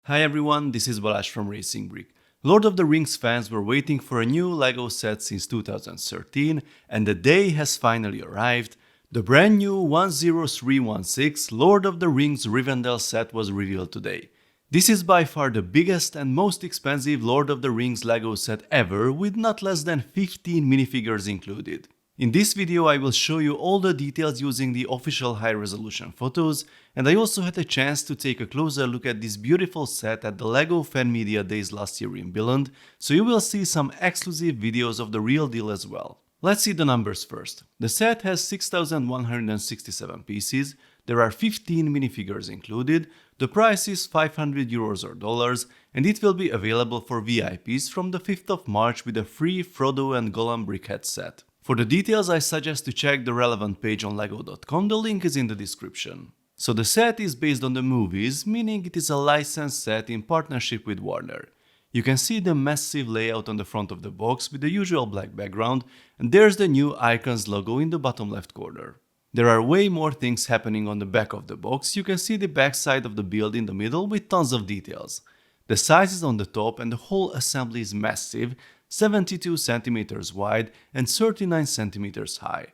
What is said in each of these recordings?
Hi everyone, this is Balázs from Racing Brick. Lord of the Rings fans were waiting for a new LEGO set since 2013, and the day has finally arrived. The brand new 10316 Lord of the Rings Rivendell set was revealed today. This is by far the biggest and most expensive Lord of the Rings LEGO set ever, with not less than 15 minifigures included. In this video I will show you all the details using the official high-resolution photos, and I also had a chance to take a closer look at this beautiful set at the LEGO Fan Media Days last year in Billund, so you will see some exclusive videos of the real deal as well. Let's see the numbers first. The set has 6,167 pieces, there are 15 minifigures included, the price is 500 euros or dollars, and it will be available for VIPs from the 5th of March with a free Frodo and Gollum brickhead set. For the details I suggest to check the relevant page on lego.com, the link is in the description. So the set is based on the movies, meaning it is a licensed set in partnership with Warner. You can see the massive layout on the front of the box with the usual black background, and there's the new Icons logo in the bottom left corner. There are way more things happening on the back of the box. You can see the back side of the build in the middle with tons of details. The size is on the top and the whole assembly is massive, 72 cm wide and 39 cm high.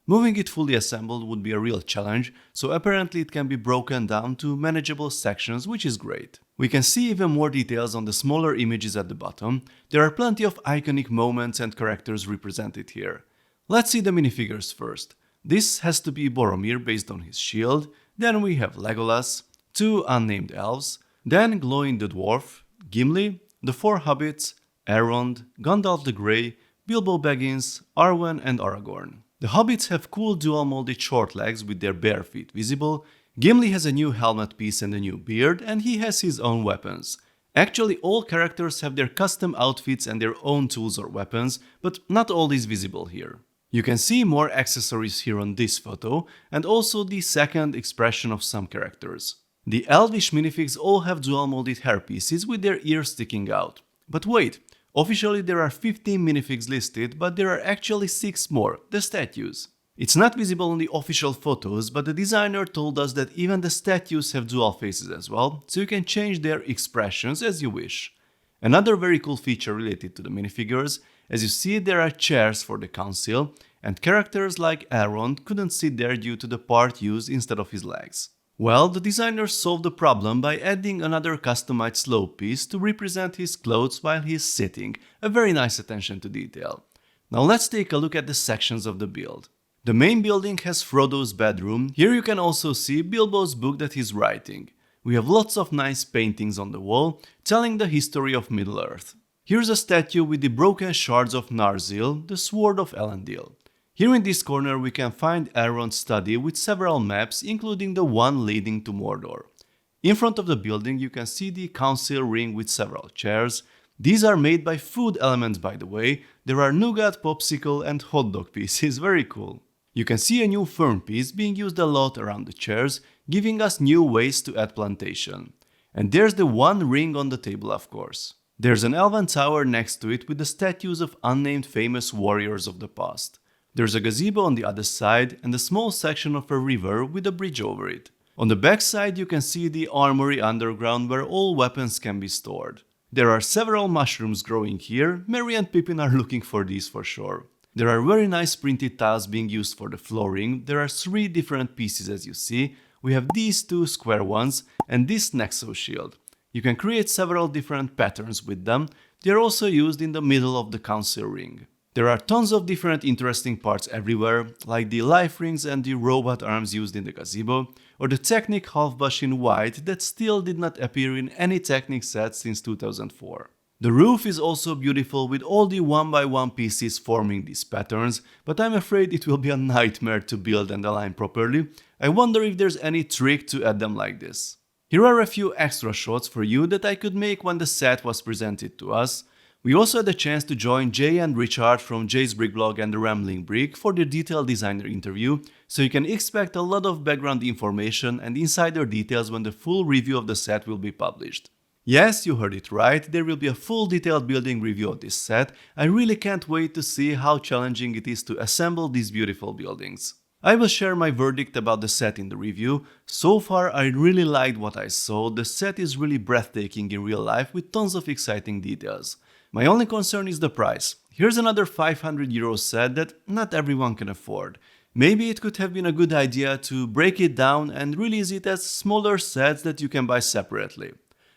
Moving it fully assembled would be a real challenge, so apparently it can be broken down to manageable sections, which is great. We can see even more details on the smaller images at the bottom. There are plenty of iconic moments and characters represented here. Let's see the minifigures first. This has to be Boromir based on his shield, then we have Legolas, two unnamed elves, then Glowing the Dwarf, Gimli, the four hobbits, Elrond, Gandalf the Grey, Bilbo Baggins, Arwen and Aragorn. The hobbits have cool dual molded short legs with their bare feet visible. Gimli has a new helmet piece and a new beard, and he has his own weapons. Actually, all characters have their custom outfits and their own tools or weapons, but not all is visible here. You can see more accessories here on this photo, and also the second expression of some characters. The elvish minifigs all have dual molded hair pieces with their ears sticking out. But wait, officially there are 15 minifigs listed, but there are actually 6 more, the statues. It's not visible on the official photos, but the designer told us that even the statues have dual faces as well, so you can change their expressions as you wish. Another very cool feature related to the minifigures, as you see there are chairs for the council, and characters like Elrond couldn't sit there due to the part used instead of his legs. Well, the designers solved the problem by adding another customized slope piece to represent his clothes while he is sitting, a very nice attention to detail. Now let's take a look at the sections of the build. The main building has Frodo's bedroom. Here you can also see Bilbo's book that he's writing. We have lots of nice paintings on the wall, telling the history of Middle-earth. Here's a statue with the broken shards of Narsil, the sword of Elendil. Here in this corner we can find Elrond's study with several maps, including the one leading to Mordor. In front of the building you can see the council ring with several chairs. These are made by food elements, by the way. There are nougat, popsicle and hot dog pieces, very cool. You can see a new fern piece being used a lot around the chairs, giving us new ways to add plantation. And there's the one ring on the table, of course. There's an elven tower next to it with the statues of unnamed famous warriors of the past. There's a gazebo on the other side and a small section of a river with a bridge over it. On the back side you can see the armory underground where all weapons can be stored. There are several mushrooms growing here. Merry and Pippin are looking for these for sure. There are very nice printed tiles being used for the flooring. There are 3 different pieces as you see. We have these 2 square ones and this Nexo shield. You can create several different patterns with them. They are also used in the middle of the council ring. There are tons of different interesting parts everywhere, like the life rings and the robot arms used in the gazebo, or the Technic half-bush in white that still did not appear in any Technic set since 2004. The roof is also beautiful with all the 1x1 pieces forming these patterns, but I'm afraid it will be a nightmare to build and align properly. I wonder if there's any trick to add them like this. Here are a few extra shots for you that I could make when the set was presented to us. We also had a chance to join Jay and Richard from Jay's Brick Blog and the Rambling Brick for their detailed designer interview, so you can expect a lot of background information and insider details when the full review of the set will be published. Yes, you heard it right, there will be a full detailed building review of this set. I really can't wait to see how challenging it is to assemble these beautiful buildings. I will share my verdict about the set in the review. So far, I really liked what I saw. The set is really breathtaking in real life with tons of exciting details. My only concern is the price. Here's another 500 euro set that not everyone can afford. Maybe it could have been a good idea to break it down and release it as smaller sets that you can buy separately.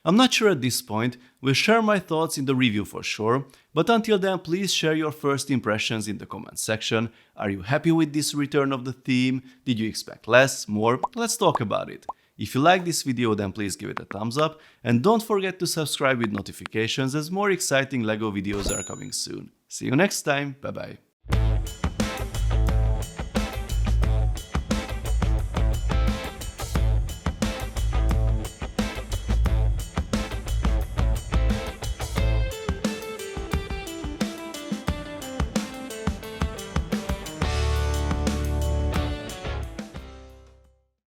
I'm not sure at this point, we'll share my thoughts in the review for sure, but until then please share your first impressions in the comment section. Are you happy with this return of the theme? Did you expect less, more? Let's talk about it. If you like this video then please give it a thumbs up and don't forget to subscribe with notifications as more exciting LEGO videos are coming soon. See you next time, bye bye.